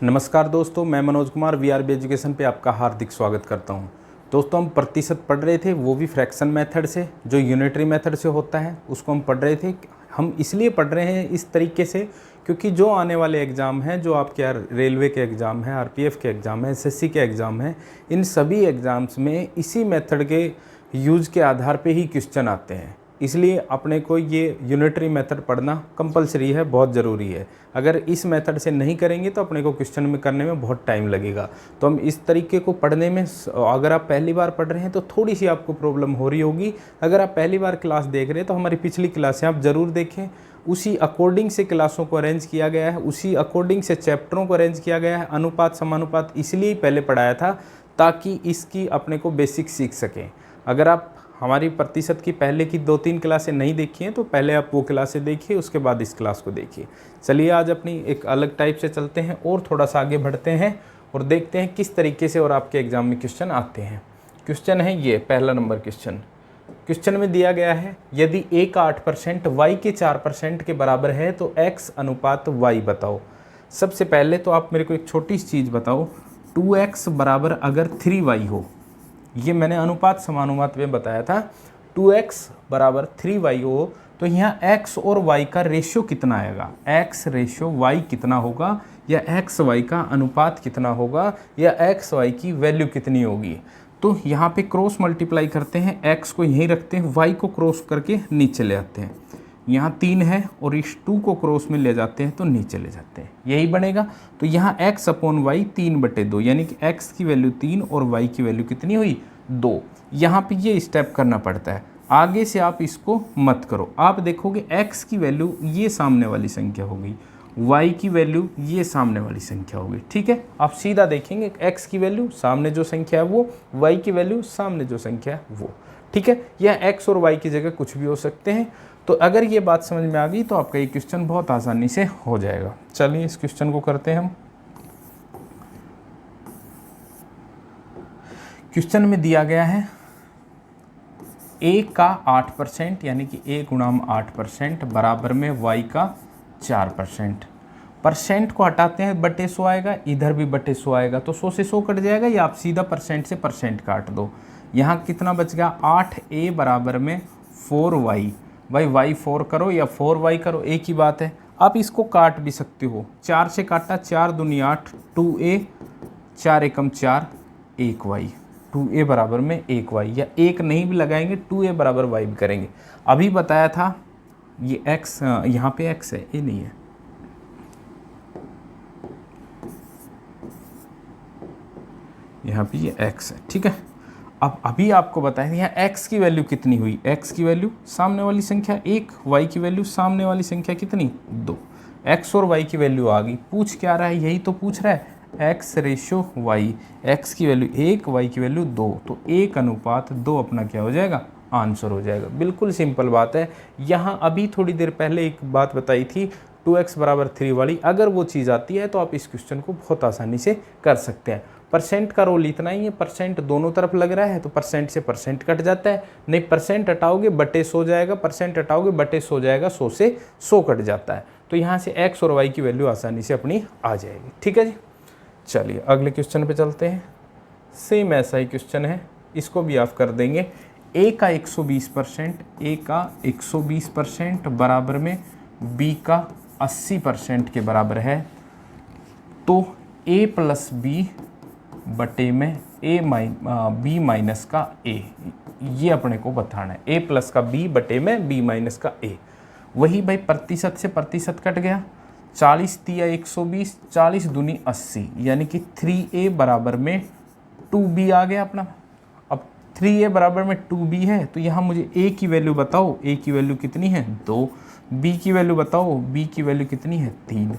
नमस्कार दोस्तों, मैं मनोज कुमार वीआरबी एजुकेशन पे आपका हार्दिक स्वागत करता हूं। दोस्तों, हम प्रतिशत पढ़ रहे थे, वो भी फ्रैक्शन मेथड से, जो यूनिटरी मेथड से होता है उसको हम पढ़ रहे थे। हम इसलिए पढ़ रहे हैं इस तरीके से क्योंकि जो आने वाले एग्ज़ाम हैं, जो आपके रेलवे के एग्ज़ाम हैं, आरपीएफ के एग्ज़ाम हैं, एसएससी के एग्ज़ाम हैं, इन सभी एग्ज़ाम्स में इसी मेथड के यूज़ के आधार पे ही क्वेश्चन आते हैं। इसलिए अपने को ये यूनिटरी मेथड पढ़ना कंपलसरी है, बहुत ज़रूरी है। अगर इस मेथड से नहीं करेंगे तो अपने को क्वेश्चन में करने में बहुत टाइम लगेगा। तो हम इस तरीके को पढ़ने में, अगर आप पहली बार पढ़ रहे हैं तो थोड़ी सी आपको प्रॉब्लम हो रही होगी। अगर आप पहली बार क्लास देख रहे हैं तो हमारी पिछली क्लासें आप ज़रूर देखें। उसी अकॉर्डिंग से क्लासों को अरेंज किया गया है, उसी अकॉर्डिंग से चैप्टरों को अरेंज किया गया है। अनुपात समानुपात इसलिए पहले पढ़ाया था ताकि इसकी अपने को बेसिक सीख सकें। अगर आप हमारी प्रतिशत की पहले की 2-3 क्लासें नहीं देखी हैं तो पहले आप वो क्लासें देखिए, उसके बाद इस क्लास को देखिए। चलिए आज अपनी एक अलग टाइप से चलते हैं और थोड़ा सा आगे बढ़ते हैं और देखते हैं किस तरीके से और आपके एग्ज़ाम में क्वेश्चन आते हैं। क्वेश्चन है ये पहला नंबर क्वेश्चन। क्वेश्चन में दिया गया है, यदि a का 8% y के 4% के बराबर है तो x अनुपात y बताओ। सबसे पहले तो आप मेरे को एक छोटी सी चीज़ बताओ, 2x बराबर अगर 3y हो, ये मैंने अनुपात समानुपात में बताया था, 2x बराबर 3y हो तो यहाँ x और y का रेशियो कितना आएगा, x रेशियो y कितना होगा, या x y का अनुपात कितना होगा, या x y की वैल्यू कितनी होगी। तो यहाँ पे क्रॉस मल्टीप्लाई करते हैं, x को यहीं रखते हैं, y को क्रॉस करके नीचे ले आते हैं। यहाँ 3 है और इस 2 को क्रॉस में ले जाते हैं तो नीचे ले जाते हैं, यही बनेगा। तो यहाँ x अपॉन वाई 3/2, यानी कि x की वैल्यू 3 और y की वैल्यू कितनी हुई 2। यहाँ पे ये स्टेप करना पड़ता है, आगे से आप इसको मत करो। आप देखोगे x की वैल्यू ये सामने वाली संख्या होगी, y की वैल्यू ये सामने वाली संख्या होगी, ठीक है। आप सीधा देखेंगे x की वैल्यू सामने जो संख्या है वो, y की वैल्यू सामने जो संख्या है वो, ठीक है। यह x और y की जगह कुछ भी हो सकते हैं। तो अगर ये बात समझ में आ गई तो आपका ये क्वेश्चन बहुत आसानी से हो जाएगा। चलिए इस क्वेश्चन को करते हैं हम। क्वेश्चन में दिया गया है a का 8% यानी कि a गुणाम 8% बराबर में y का 4%। परसेंट को हटाते हैं, बटे 100 आएगा, इधर भी बटे 100 आएगा, तो 100 से 100 कट जाएगा, या आप सीधा परसेंट से परसेंट काट दो। यहाँ कितना बच गया, 8a बराबर में 4y। भाई y 4 करो या 4y करो, एक ही बात है। आप इसको काट भी सकते हो, 4 से काटा, 4 दूनी 8, 2a, 4 एकम 4, 1y, 2a बराबर में 1y, या 1 नहीं भी लगाएंगे 2a बराबर y भी करेंगे। अभी बताया था ये x, यहाँ पे x है, ये नहीं है, यहाँ पे ये x है, ठीक है। अब अभी आपको बताएं यहाँ x की वैल्यू कितनी हुई, x की वैल्यू सामने वाली संख्या 1, y की वैल्यू सामने वाली संख्या कितनी 2, x और y की वैल्यू आ गई। पूछ क्या रहा है, यही तो पूछ रहा है, x रेशो y, x की वैल्यू 1, y की वैल्यू 2, तो 1 अनुपात 2 अपना क्या हो जाएगा, आंसर हो जाएगा। बिल्कुल सिंपल बात है। यहाँ अभी थोड़ी देर पहले एक बात बताई थी 2x बराबर 3 वाली, अगर वो चीज़ आती है तो आप इस क्वेश्चन को बहुत आसानी से कर सकते हैं। परसेंट का रोल इतना ही है, परसेंट दोनों तरफ लग रहा है तो परसेंट से परसेंट कट जाता है, नहीं परसेंट हटाओगे बटे 100 जाएगा, परसेंट हटाओगे बटे 100 जाएगा, 100 से 100 कट जाता है। तो यहाँ से x और y की वैल्यू आसानी से अपनी आ जाएगी, ठीक है जी। चलिए अगले क्वेश्चन पे चलते हैं। सेम ऐसा ही क्वेश्चन है, इसको भी आप कर देंगे। a का 120%, a का 120% बराबर में b का 80% के बराबर है, तो a प्लस b बटे में b माइनस का a, ये अपने को बताना है। a प्लस का b बटे में b माइनस का a। वही भाई प्रतिशत से प्रतिशत कट गया, 40 तिया 120, 40 दूनी 80, यानी कि 3a बराबर में 2b आ गया अपना। अब 3a बराबर में 2b है तो यहाँ मुझे a की वैल्यू बताओ, a की वैल्यू कितनी है 2, b की वैल्यू बताओ, b की वैल्यू कितनी है 3।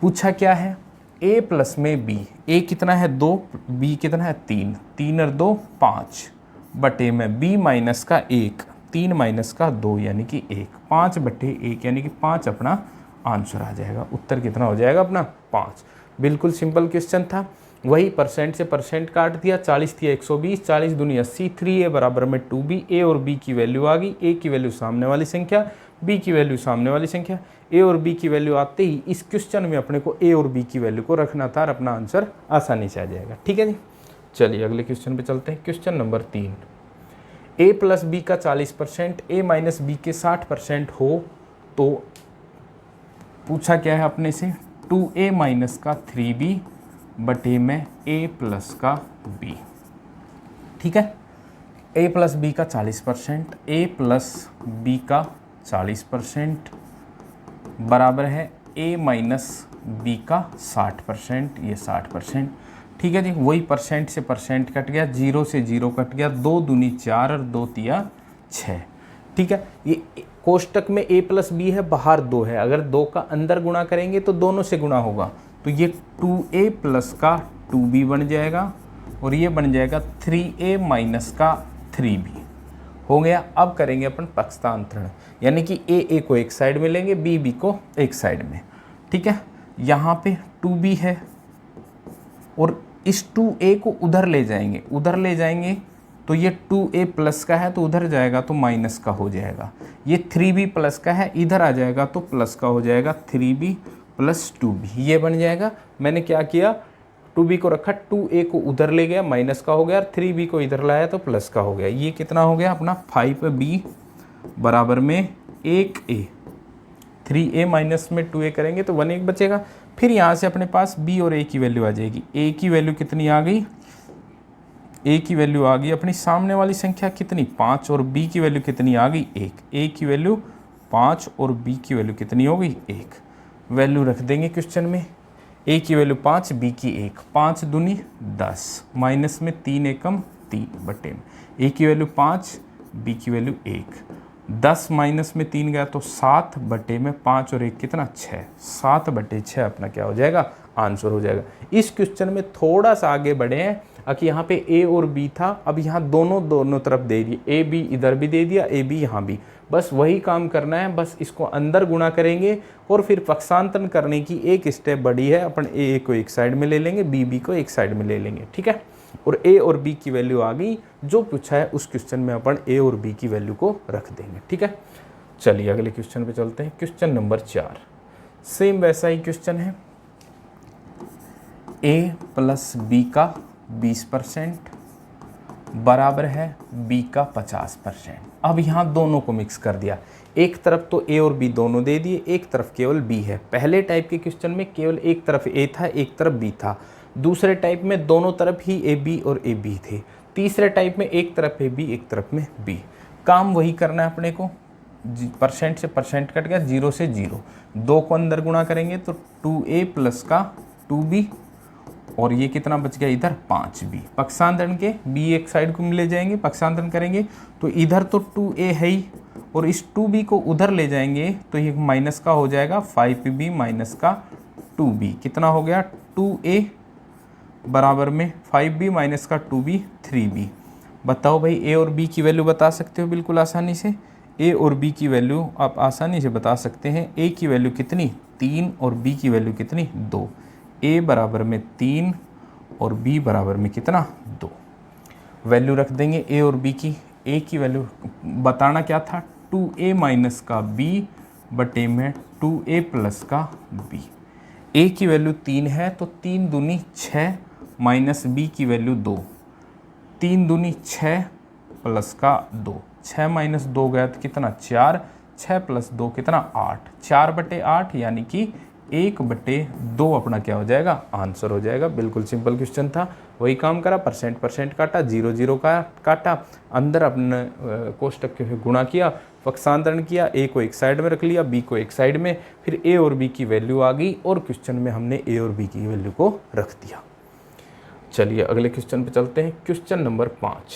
पूछा क्या है, a प्लस में b, a कितना है 2, b कितना है 3, 3 और 2 5, बटे में b माइनस का 1, 3 माइनस का 2 यानी कि 1, 5 बटे 1 यानी कि 5 अपना आंसर आ जाएगा। उत्तर कितना हो जाएगा अपना 5। बिल्कुल सिंपल क्वेश्चन था। वही परसेंट से परसेंट काट दिया, 40 थी 120, 40 दूनी 80, 3a बराबर में 2b, a और b की वैल्यू आ गई, a की वैल्यू सामने वाली संख्या, बी की वैल्यू सामने वाली संख्या, ए और बी की वैल्यू आते ही इस क्वेश्चन में अपने को ए और बी की वैल्यू को रखना था और अपना आंसर आसानी से आ जाएगा। ठीक है जी, चलिए अगले क्वेश्चन पे चलते हैं। क्वेश्चन नंबर 3, ए प्लस बी का 40% ए माइनस बी के 60% हो तो पूछा क्या है अपने से, 2a माइनस का 3b बटे में a प्लस का b। ठीक है, a प्लस बी का 40%, a प्लस बी का 40% बराबर है a माइनस बी का 60%, ये 60%। ठीक है जी, वही परसेंट से परसेंट कट गया, 0 से 0 कट गया, 2 दूनी 4 और 2 तिया 6। ठीक है, ये कोष्टक में a प्लस बी है, बाहर 2 है, अगर 2 का अंदर गुणा करेंगे तो दोनों से गुणा होगा, तो ये 2a प्लस का 2b बन जाएगा और ये बन जाएगा 3a माइनस का 3b हो गया। अब करेंगे अपन पक्षांतरण, यानी कि a को एक साइड में लेंगे, b को एक साइड में। ठीक है, यहाँ पे 2b है और इस 2a को उधर ले जाएंगे, तो ये 2a प्लस का है तो उधर जाएगा तो माइनस का हो जाएगा, ये 3b प्लस का है इधर आ जाएगा तो प्लस का हो जाएगा, 3b प्लस 2b ये बन जाएगा। मैंने क्या किया, 2b को रखा, 2a को उधर ले गया माइनस का हो गया, 3b को इधर लाया तो प्लस का हो गया। ये कितना हो गया अपना 5b बराबर में 1a, 3a माइनस में 2a करेंगे तो 1 1 बचेगा। फिर यहाँ से अपने पास b और a की वैल्यू आ जाएगी। a की वैल्यू कितनी आ गई, a की वैल्यू आ गई अपनी सामने वाली संख्या कितनी 5 और b की वैल्यू कितनी आ गई 1। a की वैल्यू 5 और b की वैल्यू कितनी हो गई 1। वैल्यू रख देंगे क्वेश्चन में, a की वैल्यू 5, b की 1, 5 दूनी 10, माइनस में 3 एकम 3 बटे में a की वैल्यू 5, b की वैल्यू 1, 10 माइनस में 3 गया तो 7 बटे में 5 और 1 कितना 6, 7 बटे 6 अपना क्या हो जाएगा आंसर हो जाएगा। इस क्वेश्चन में थोड़ा सा आगे बढ़े हैं, कि यहाँ पे a और b था, अब यहाँ दोनों तरफ दे दिए, a b इधर भी दे दिया, a b यहाँ भी, बस वही काम करना है, बस इसको अंदर गुणा करेंगे और फिर पक्षांतरण करने की एक स्टेप बड़ी है, अपन a को एक साइड में ले लेंगे, b को एक साइड में ले लेंगे। ठीक है, और a और b की वैल्यू आ गई, जो पूछा है उस क्वेश्चन में अपन a और b की वैल्यू को रख देंगे। ठीक है, चलिए अगले क्वेश्चन पे चलते हैं। क्वेश्चन नंबर 4, सेम वैसा ही क्वेश्चन है, a प्लस बी का 20% बराबर है b का 50%। अब यहाँ दोनों को मिक्स कर दिया, एक तरफ तो a और b दोनों दे दिए, एक तरफ केवल b है। पहले टाइप के क्वेश्चन में केवल एक तरफ a था, एक तरफ b था। दूसरे टाइप में दोनों तरफ ही a b और a b थे। तीसरे टाइप में एक तरफ a b एक तरफ में b। काम वही करना है अपने को, परसेंट से परसेंट कट गया, 0 से 0, 2 को अंदर गुणा करेंगे तो 2a प्लस का 2b और ये कितना बच गया इधर 5b। पक्षांतरण के b एक साइड को ले जाएंगे, पक्षांतरण करेंगे तो इधर तो 2a है ही और इस 2b को उधर ले जाएंगे तो ये माइनस का हो जाएगा 5b माइनस का 2b। कितना हो गया 2a बराबर में 5b माइनस का 2b 3b। बताओ भाई a और b की वैल्यू बता सकते हो बिल्कुल आसानी से। a और b की वैल्यू आप आसानी से बता सकते हैं। a की वैल्यू कितनी 3 और b की वैल्यू कितनी 2। a बराबर में 3 और b बराबर में कितना 2। वैल्यू रख देंगे a और b की। a की वैल्यू बताना क्या था 2a माइनस का b बटे में 2a प्लस का b। a की वैल्यू 3 है तो 3 दूनी 6 माइनस b की वैल्यू 2। 3 दूनी 6 प्लस का 2, 6 माइनस 2 गया तो कितना 4, 6 प्लस 2 कितना 8, 4 बटे 8 यानी कि 1 बटे 2 अपना क्या हो जाएगा आंसर हो जाएगा। बिल्कुल सिंपल क्वेश्चन था, वही काम करा, परसेंट काटा, 0 0 का काटा, अंदर अपने कोष्टक के गुणा किया, पक्षांतरण किया, a को एक साइड में रख लिया, b को एक साइड में, फिर a और b की वैल्यू आ गई और क्वेश्चन में हमने a और b की वैल्यू को रख दिया। चलिए अगले क्वेश्चन पे चलते हैं। क्वेश्चन नंबर 5,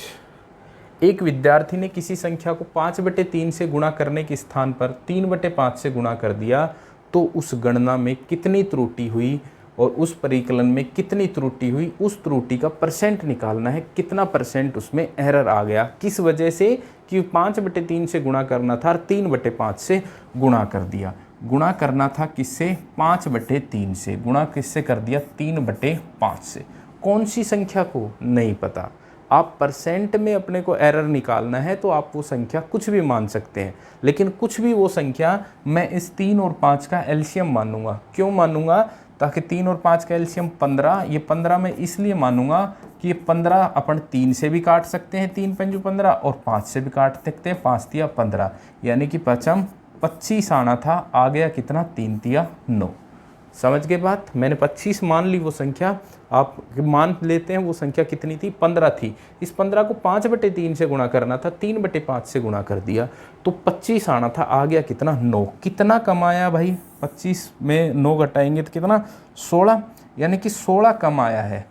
एक विद्यार्थी ने किसी संख्या को 5/3 से गुणा करने के स्थान पर 3/5 से गुणा कर दिया तो उस गणना में कितनी त्रुटि हुई और उस परिकलन में कितनी त्रुटि हुई, उस त्रुटि का परसेंट निकालना है, कितना परसेंट उसमें एरर आ गया, किस वजह से कि 5/3 से गुणा करना था और 3/5 से गुणा कर दिया। गुणा करना था किससे 5/3 से, गुणा किससे कर दिया 3/5 से। कौन सी संख्या को नहीं पता, आप परसेंट में अपने को एरर निकालना है तो आप वो संख्या कुछ भी मान सकते हैं, लेकिन कुछ भी वो संख्या मैं इस 3 और 5 का एलसीएम मानूंगा। क्यों मानूंगा? ताकि 3 और 5 का एलसीएम 15, ये 15 मैं इसलिए मानूंगा कि ये 15 अपन 3 से भी काट सकते हैं, 3 पंजू 15, और 5 से भी काट सकते हैं, 5 तिया 15, यानी कि पचम 25 आना था, आ गया कितना? 3 तिया 9। समझ गए बात? मैंने 25 मान ली, वो संख्या आप मान लेते हैं वो संख्या कितनी थी? 15 थी। इस 15 को 5/3 से गुणा करना था, 3/5 से गुणा कर दिया तो 25 आना था, आ गया कितना? 9। कितना कमाया भाई? 25 में 9 घटाएंगे तो कितना? 16, यानी कि 16 कमाया है।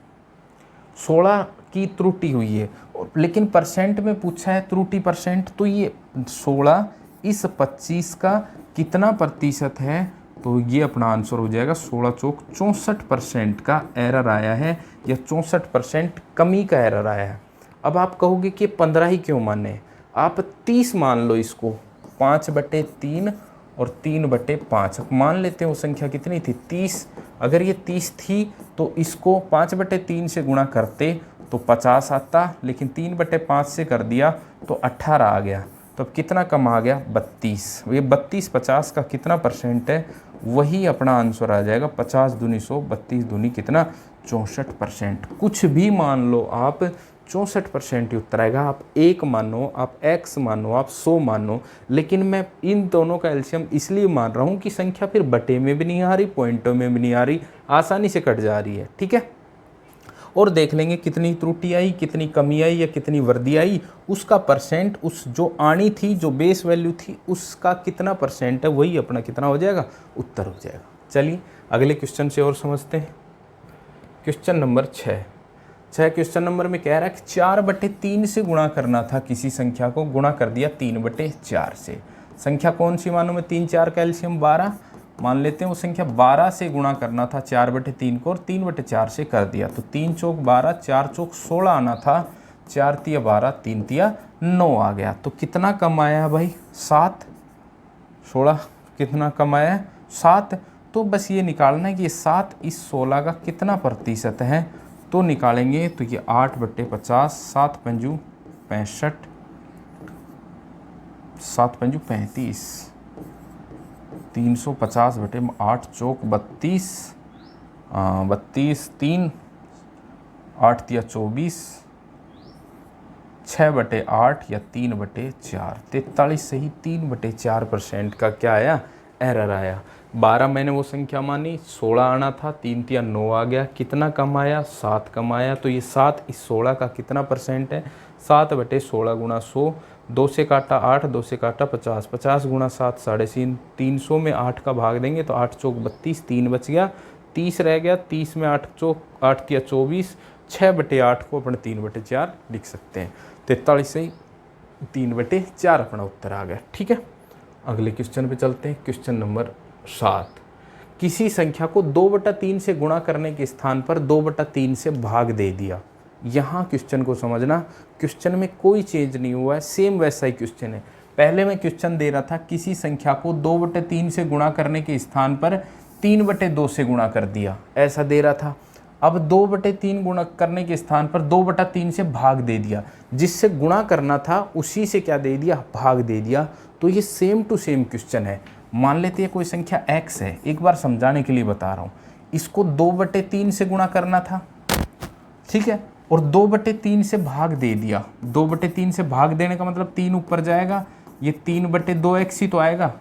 16 की त्रुटि हुई है, लेकिन परसेंट में पूछा है त्रुटि परसेंट, तो ये 16 इस 25 का कितना प्रतिशत है? तो ये अपना आंसर हो जाएगा 16 चौक 64% का एरर आया है, या 64% कमी का एरर आया है। अब आप कहोगे कि 15 ही क्यों माने? आप 30 मान लो इसको, 5/3 और 3/5। अब मान लेते हैं वो संख्या कितनी थी? 30। अगर ये 30 थी तो इसको 5/3 से गुणा करते तो 50 आता, लेकिन 3/5 से कर दिया तो 18 आ गया। तो अब कितना कम आ गया? 32। ये 32 50 का कितना परसेंट है? वही अपना आंसर आ जाएगा 50 दूनी 100, 32 दूनी कितना? 64%। कुछ भी मान लो आप, 64% ही उत्तर आएगा। आप 1 मानो, आप x मानो, आप 100 मानो, लेकिन मैं इन दोनों का एलसीएम इसलिए मान रहा हूँ कि संख्या फिर बटे में भी नहीं आ रही, पॉइंटों में भी नहीं आ रही, आसानी से कट जा रही है। ठीक है, और देख लेंगे कितनी त्रुटि आई, कितनी कमी आई या कितनी वृद्धि आई, उसका परसेंट, उस जो आनी थी, जो बेस वैल्यू थी, उसका कितना परसेंट है, वही अपना कितना हो जाएगा? उत्तर हो जाएगा। चलिए अगले क्वेश्चन से और समझते हैं। क्वेश्चन नंबर 6 क्वेश्चन नंबर में कह रहा है कि 4/3 से गुणा करना था किसी संख्या को, गुणा कर दिया 3/4 से। संख्या कौन सी मानो मैं? 3 4 का एलसीएम 12 मान लेते हैं। वो संख्या 12 से गुणा करना था 4/3 को, और 3/4 से कर दिया तो 3 चौक 12, 4 चौक 16 आना था, 4 तिया 12, 3 तिया 9 आ गया। तो कितना कम आया है भाई? 7। 16 कितना कम आया है? 7। तो बस ये निकालना है कि ये 7 इस 16 का कितना प्रतिशत है, तो निकालेंगे तो ये 8/50, 7 पंजू 65, 7 पंजू 35, 350/8 चौक 32, 32 3, 8 तिया 24, 6/8 या 3/4, 43 से ही 3/4% का क्या आया? एरर आया। 12 मैंने वो संख्या मानी, 16 आना था, 3 तिया 9 आ गया। कितना कम आया? 7 कम आया। तो ये 7 इस 16 का कितना परसेंट है? 7/16 गुणा 100, 2 से काटा 8, 2 से काटा 50, 50 गुणा 7 350, 300 में 8 का भाग देंगे तो 8 चौक 32, 3 बच गया, 30 रह गया, 30 में 8 चौक 8 तिया 24, 6/8 को अपन 3/4 लिख सकते हैं। 43 से ही 3/4 अपना उत्तर आ गया। ठीक है, अगले क्वेश्चन पे चलते हैं। क्वेश्चन नंबर 7, किसी संख्या को 2/3 से गुणा करने के स्थान पर 2/3 से भाग दे दिया। यहाँ क्वेश्चन को समझना, क्वेश्चन में कोई चेंज नहीं हुआ है, सेम वैसा ही क्वेश्चन है। पहले मैं क्वेश्चन दे रहा था किसी संख्या को 2/3 से गुणा करने के स्थान पर 3/2 से गुणा कर दिया, ऐसा दे रहा था। अब 2/3 गुणा करने के स्थान पर 2/3 से भाग दे दिया, जिससे गुणा करना था उसी से क्या दे दिया? भाग दे दिया। तो ये सेम टू सेम क्वेश्चन है। मान लेते हैं कोई संख्या x है, एक बार समझाने के लिए बता रहा हूँ। इसको 2/3 से गुणा करना था, ठीक है, और 2/3 से भाग दे दिया। 2/3 से भाग देने का मतलब 3 ऊपर जाएगा, ये 3/2x ही तो आएगा।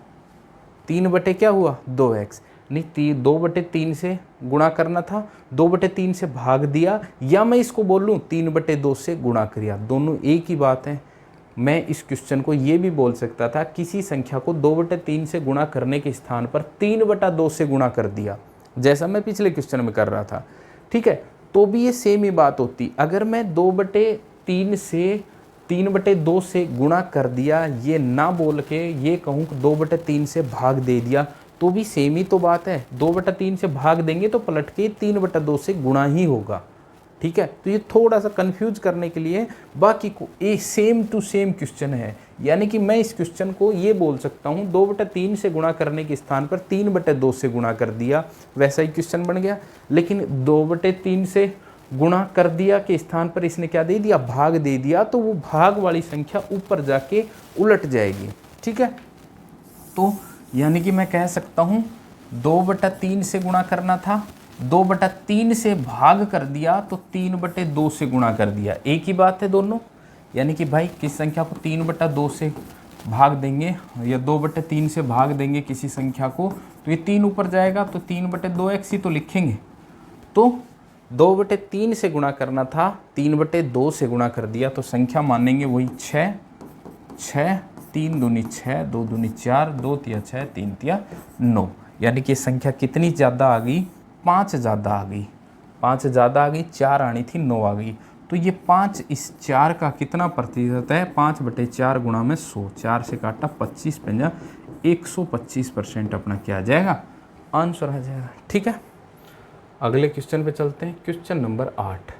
3 बटे क्या हुआ? 2x। नहीं, 2/3 से गुणा करना था, 2/3 से भाग दिया, या मैं इसको बोल लूँ 3/2 से गुणा किया, दोनों एक ही बात है। मैं इस क्वेश्चन को ये भी बोल सकता था किसी संख्या को 2/3 से गुणा करने के स्थान पर 3/2 से गुणा कर दिया, जैसा मैं पिछले क्वेश्चन में कर रहा था। ठीक है, तो भी ये सेम ही बात होती। अगर मैं 2/3 से 3/2 से गुणा कर दिया, ये ना बोल के ये कहूँ 2/3 से भाग दे दिया, तो भी सेम ही तो बात है। 2/3 से भाग देंगे तो पलट के 3/2 से गुणा ही होगा। ठीक है, तो ये थोड़ा सा कंफ्यूज करने के लिए, बाकी को एक सेम टू सेम क्वेश्चन है। यानी कि मैं इस क्वेश्चन को ये बोल सकता हूँ 2/3 से गुणा करने के स्थान पर 3/2 से गुणा कर दिया, वैसा ही क्वेश्चन बन गया। लेकिन 2/3 से गुणा कर दिया के स्थान पर इसने क्या दे दिया, भाग दे दिया, तो वो भाग वाली संख्या ऊपर जाके उलट जाएगी। ठीक है, तो यानी कि मैं कह सकता हूँ 2/3 से गुणा करना था, 2/3 से भाग कर दिया तो 3/2 से गुणा कर दिया, एक ही बात है दोनों। यानी कि भाई किस संख्या को 3/2 से भाग देंगे या 2/3 से भाग देंगे किसी संख्या को, तो ये 3 ऊपर जाएगा, तो 3/2x ही तो लिखेंगे। तो 2/3 से गुणा करना था, 3/2 से गुणा कर दिया, तो संख्या मानेंगे वही 6, 3 दूनी 6, 2 दूनी 4, 2 तिया 6, 3 तिया 9। यानी कि संख्या कितनी ज़्यादा आ गई, 5 ज़्यादा आ गई, 5 ज़्यादा आ गई, 4 आनी थी 9 आ गई। तो ये 5 इस 4 का कितना प्रतिशत है, 5/4 गुणा में 100, 4 से काटा 25 पंजा 125% अपना क्या आ जाएगा, आंसर आ जाएगा। ठीक है, अगले क्वेश्चन पे चलते हैं। क्वेश्चन नंबर 8,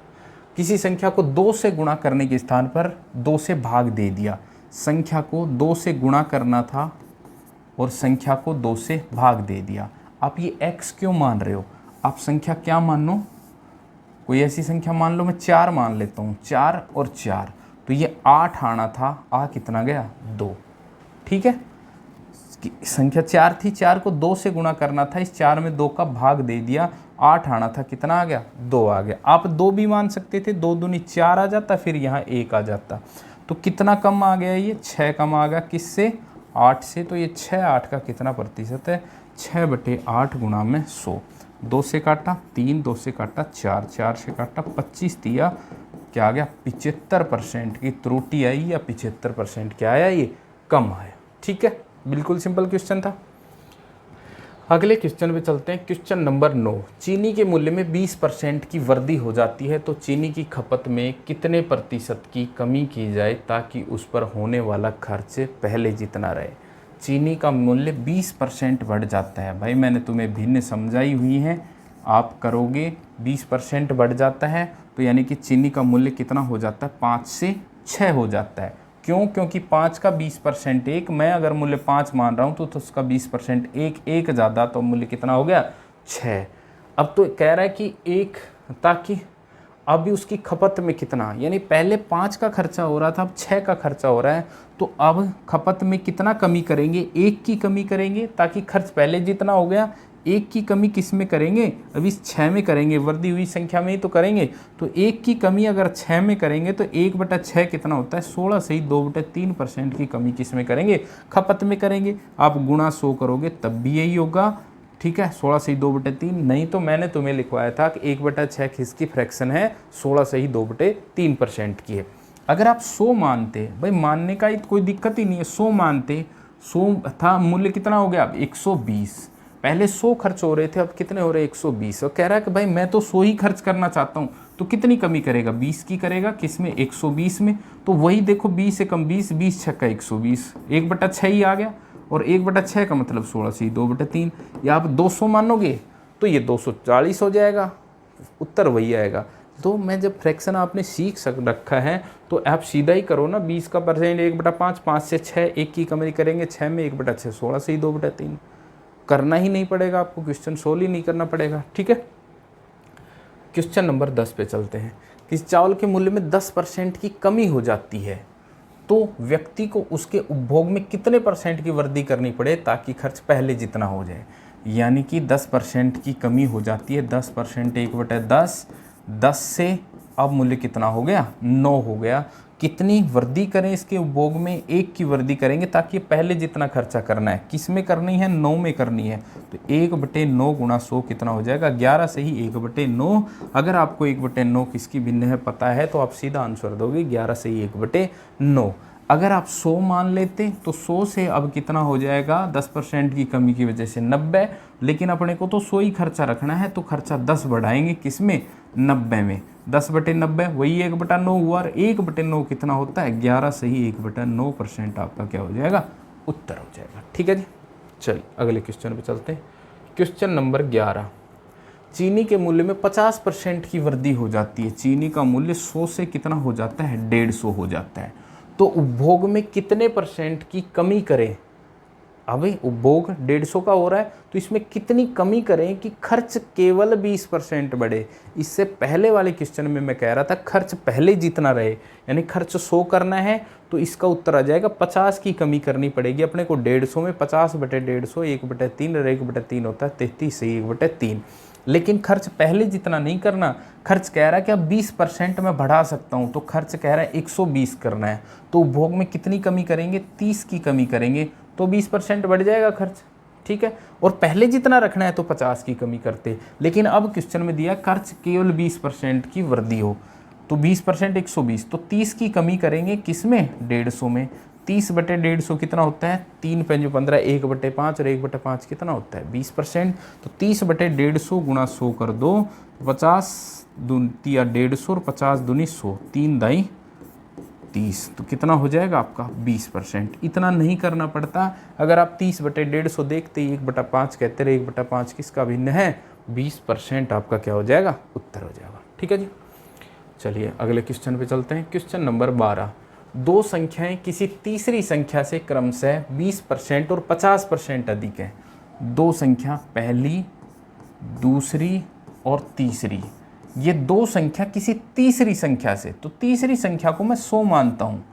किसी संख्या को 2 से गुणा करने के स्थान पर 2 से भाग दे दिया। संख्या को 2 से गुणा करना था और संख्या को 2 से भाग दे दिया। आप ये x क्यों मान रहे हो, आप संख्या क्या मान लो, कोई ऐसी संख्या मान लो, मैं 4 मान लेता हूँ, 4 और 4, तो ये 8 आना था, आ कितना गया 2। ठीक है, संख्या 4 थी, 4 को 2 से गुणा करना था, इस 4 में 2 का भाग दे दिया, 8 आना था, कितना आ गया 2 आ गया। आप 2 भी मान सकते थे, 2 दूनी 4 आ जाता, फिर यहाँ 1 आ जाता, तो कितना कम आ गया, ये 6 कम आ गया, किससे, 8 से। तो ये 6 8 का कितना प्रतिशत है, 6/8 गुणा में 100, 2 से काटा 3, 2 से काटा 4, 4 से काटा 25 दिया, क्या आ गया 75% की त्रुटि आई, या 75% क्या आया, ये कम आया। ठीक है, बिल्कुल सिंपल क्वेश्चन था। अगले क्वेश्चन पे चलते हैं। क्वेश्चन नंबर 9, चीनी के मूल्य में 20% की वृद्धि हो जाती है तो चीनी की खपत में कितने प्रतिशत की कमी की जाए ताकि उस पर होने वाला खर्च पहले जितना रहे। चीनी का मूल्य 20% बढ़ जाता है, भाई मैंने तुम्हें भिन्न समझाई हुई है, आप करोगे 20% बढ़ जाता है, तो यानी कि चीनी का मूल्य कितना हो जाता है, 5 से 6 हो जाता है। क्यों, क्योंकि 5 का 20% 1, मैं अगर मूल्य 5 मान रहा हूँ तो उसका 20% 1 ज़्यादा, तो मूल्य कितना हो गया 6। अब तो कह रहा है कि 1, ताकि अभी उसकी खपत में कितना, यानी पहले 5 का खर्चा हो रहा था, अब 6 का खर्चा हो रहा है, तो अब खपत में कितना कमी करेंगे, 1 की कमी करेंगे, ताकि खर्च पहले जितना हो गया 1 की कमी किस में करेंगे, अभी 6 में करेंगे, वृद्धि हुई संख्या में ही तो करेंगे। तो 1 की कमी अगर 6 में करेंगे तो 1/6 कितना होता है, 16 से ही 2/3% की कमी किस में करेंगे, खपत में करेंगे। आप गुणा 100 करोगे तब भी यही होगा। ठीक है, 16 से ही 2/3, नहीं तो मैंने तुम्हें लिखवाया था कि 1/6 किसकी फ्रैक्शन है, 16 से ही 2/3% की है। अगर आप 100 मानते, भाई मानने का कोई दिक्कत ही नहीं है, 100 मानते, 100 था, मूल्य कितना हो गया अब 120, पहले 100 खर्च हो रहे थे, अब कितने हो रहे 120, और कह रहा है कि भाई मैं तो 100 ही खर्च करना चाहता हूँ, तो कितनी कमी करेगा, 20 की करेगा, किस में 120 में। तो वही देखो 20 से कम 20, 20 छक्का 120, 1/6 ही आ गया, और 1/6 का मतलब 16 से 2/3, या आप 200 मानोगे तो ये 240 हो जाएगा, उत्तर वही आएगा। तो मैं जब फ्रैक्शन आपने सीख रखा है तो आप सीधा ही करो ना, 20 का परसेंट 1/5, 5 से 6, 1 की कमी करेंगे, 6 में 1/6, 16 से ही 2/3, करना ही नहीं पड़ेगा आपको, क्वेश्चन सोल्व ही नहीं करना पड़ेगा। ठीक है, क्वेश्चन नंबर 10 पे चलते हैं। कि चावल के मूल्य में 10% की कमी हो जाती है तो व्यक्ति को उसके उपभोग में कितने % की वृद्धि करनी पड़े ताकि खर्च पहले जितना हो जाए। यानी कि 10% की कमी हो जाती है, 10% 1/10, 10 से अब मूल्य कितना हो गया 9 हो गया। कितनी वृद्धि करें इसके उपभोग में, 1 की वृद्धि करेंगे ताकि पहले जितना खर्चा करना है किस में करनी है, 9 में करनी है। तो 1/9 गुणा 100 कितना हो जाएगा 11 से ही 1/9। अगर आपको 1/9 किसकी भिन्न है पता है तो आप सीधा आंसर दोगे 11 से ही 1/9। अगर आप 100 मान लेते तो 100 से अब कितना हो जाएगा, 10% की कमी की वजह से 90, लेकिन अपने को तो 100 ही खर्चा रखना है, तो खर्चा 10 बढ़ाएंगे किस में, 90 में। 10/90 वही 1/9 हुआ, और 1/9 कितना होता है 11 से ही 1/9% आपका क्या हो जाएगा, उत्तर हो जाएगा। ठीक है जी, चलिए अगले क्वेश्चन पे चलते हैं। क्वेश्चन नंबर 11, चीनी के मूल्य में 50% की वृद्धि हो जाती है। चीनी का मूल्य 100 से कितना हो जाता है, 150 हो जाता है, तो उपभोग में कितने % की कमी करें अभी उपभोग 150 का हो रहा है, तो इसमें कितनी कमी करें कि खर्च केवल 20% बढ़े। इससे पहले वाले क्वेश्चन में मैं कह रहा था खर्च पहले जितना रहे, यानी खर्च 100 करना है तो इसका उत्तर आ जाएगा 50 की कमी करनी पड़ेगी अपने को 150 में। 50/150 1/3 और 1/3 होता है 33 से 1/3। लेकिन खर्च पहले जितना नहीं करना, खर्च कह रहा है कि अब 20% मैं बढ़ा सकता हूँ, तो खर्च कह रहा है 120 करना है, तो उपभोग में कितनी कमी करेंगे, 30 की कमी करेंगे, तो 20% बढ़ जाएगा खर्च। ठीक है, और पहले जितना रखना है तो 50 की कमी करते, लेकिन अब क्वेश्चन में दिया खर्च केवल 20% की वृद्धि हो, तो 20% 120, तो 30 की कमी करेंगे किसमें, 150 में। 30/150 कितना होता है, 3 × 5 = 15, 1/5 और 1/5 कितना होता है 20%। तो 30/150 गुणा 100 कर दो, 50 दूनी 150 और 50 दूनी 100, 3 दाई 30, तो कितना हो जाएगा आपका 20%। इतना नहीं करना पड़ता, अगर आप 30/150 देखते ही 1/5 कहते रहे, 1/5 किसका भिन्न है, 20% आपका क्या हो जाएगा, उत्तर हो जाएगा। ठीक है जी, चलिए अगले क्वेश्चन पे चलते हैं। क्वेश्चन नंबर 12, दो संख्याएं किसी तीसरी संख्या से क्रमशः 20% और 50% अधिक है। दो संख्या, पहली, दूसरी और तीसरी, ये दो संख्या किसी तीसरी संख्या से, तो तीसरी संख्या को मैं 100 मानता हूँ।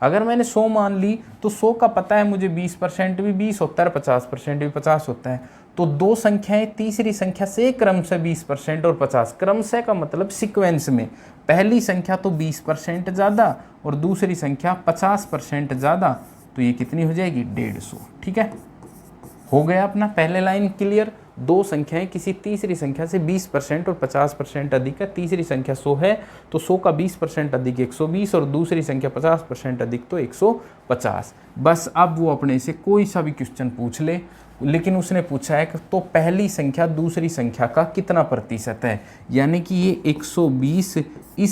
अगर मैंने 100 मान ली तो 100 का पता है मुझे 20% भी 20 होता है, 50% भी 50 होता है। तो दो संख्याएं तीसरी संख्या से क्रमशः 20% और 50, क्रमशः का मतलब सीक्वेंस में, पहली संख्या तो 20% ज़्यादा और दूसरी संख्या 50% ज़्यादा, तो ये कितनी हो जाएगी, 150। ठीक है, हो गया अपना पहले लाइन क्लियर। दो संख्याएं किसी तीसरी संख्या से 20% और 50% अधिक है। तीसरी संख्या 100 है तो 100 का 20% अधिक 120 और दूसरी संख्या 50% अधिक तो 150। बस अब वो अपने से कोई सा भी क्वेश्चन पूछ ले, लेकिन उसने पूछा है कि तो पहली संख्या दूसरी संख्या का कितना प्रतिशत है, यानी कि ये 120 इस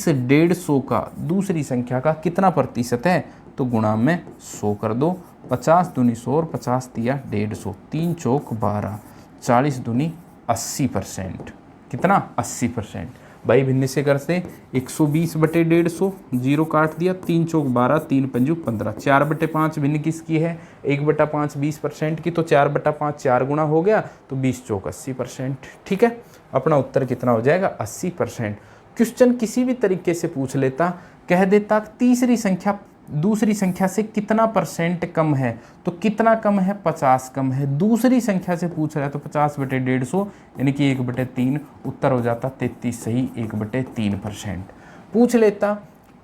150 का दूसरी संख्या का कितना प्रतिशत है, तो गुणा में 100 कर दो, 50 दूनी 100 और 50 दिया 150, 3 चौक 12, 40 दूनी 80%, कितना 80%। भाई भिन्न से करते 120/150, 0 काट दिया, 3 चौक 12, 3 पंजू 15, 4/5 भिन्न किसकी है, 1/5 20% की, तो 4/5 4 गुना हो गया, तो 20 चौक 80%। ठीक है, अपना उत्तर कितना हो जाएगा, 80%। क्वेश्चन किसी भी तरीके से पूछ लेता, कह देता तीसरी संख्या दूसरी संख्या से कितना % कम है, तो कितना कम है, 50 कम है। दूसरी संख्या से पूछ रहा है तो 50/150 यानी कि 1/3, उत्तर हो जाता 33 सही, 1/3%। पूछ लेता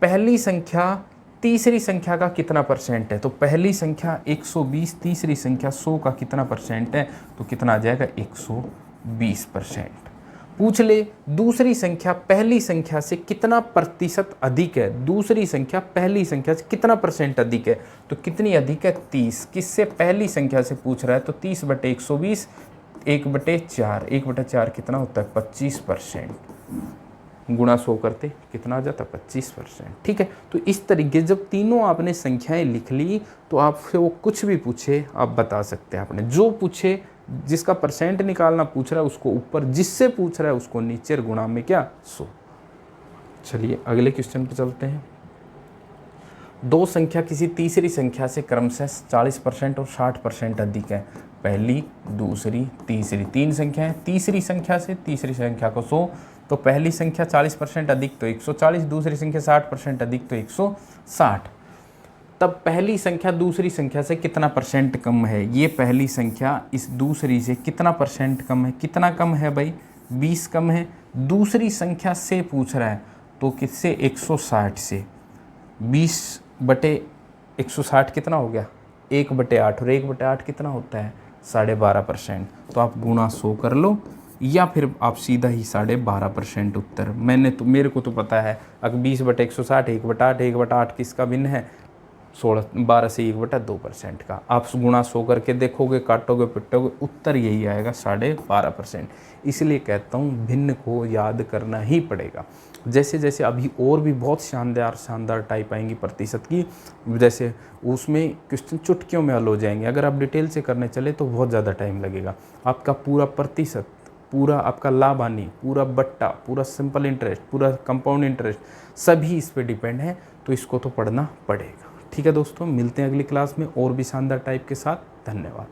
पहली संख्या तीसरी संख्या का कितना % है, तो पहली संख्या 120, तीसरी संख्या 100 का कितना % है, तो कितना आ जाएगा 120%। पूछ ले दूसरी संख्या पहली संख्या से कितना प्रतिशत अधिक है, दूसरी संख्या पहली संख्या से कितना % अधिक है, तो कितनी अधिक है, 30। किससे, पहली संख्या से पूछ रहा है तो 30/120, 1/4, 1/4 कितना होता है 25%, गुणा 100 करते कितना आ जाता है 25%। ठीक है, तो इस तरीके जब तीनों आपने संख्याएं लिख ली तो आपसे वो कुछ भी पूछे आप बता सकते हैं। आपने जो पूछे, जिसका % निकालना पूछ रहा है उसको ऊपर, जिससे पूछ रहा है उसको नीचे, गुणा में क्या 100। चलिए अगले क्वेश्चन पे चलते हैं। दो संख्या किसी तीसरी संख्या से क्रमशः 40% और 60% अधिक है। पहली, दूसरी, तीसरी, तीन संख्या है। तीसरी संख्या से तीसरी संख्या को 100, तो पहली संख्या 40% अधिक तो 140, दूसरी संख्या 60% अधिक तो 160। तब पहली संख्या दूसरी संख्या से कितना % कम है, ये पहली संख्या इस दूसरी से कितना % कम है, कितना कम है भाई 20 कम है। दूसरी संख्या से पूछ रहा है तो किससे, 160 से। 20/160 कितना हो गया 1/8, और 1/8 कितना होता है 12.5%, तो आप गुणा 100 कर लो, या फिर आप सीधा ही 12.5% उत्तर। मेरे को तो पता है, अगर 20/160 1/8, 1/8 किसका भिन्न है 12 से 1/2% का। आप गुणा 100 करके देखोगे, काटोगे पिटोगे, उत्तर यही आएगा 12.5%। इसलिए कहता हूँ भिन्न को याद करना ही पड़ेगा। जैसे जैसे अभी और भी बहुत शानदार टाइप आएंगी प्रतिशत की, जैसे उसमें क्वेश्चन चुटकियों में हल हो जाएंगे। अगर आप डिटेल से करने चले तो बहुत ज़्यादा टाइम लगेगा। आपका पूरा प्रतिशत, पूरा आपका लाभ हानि, पूरा बट्टा, पूरा सिंपल इंटरेस्ट, पूरा कंपाउंड इंटरेस्ट, सभी इस पे डिपेंड है, तो इसको तो पढ़ना पड़ेगा। ठीक है दोस्तों, मिलते हैं अगली क्लास में और भी शानदार टाइप के साथ। धन्यवाद।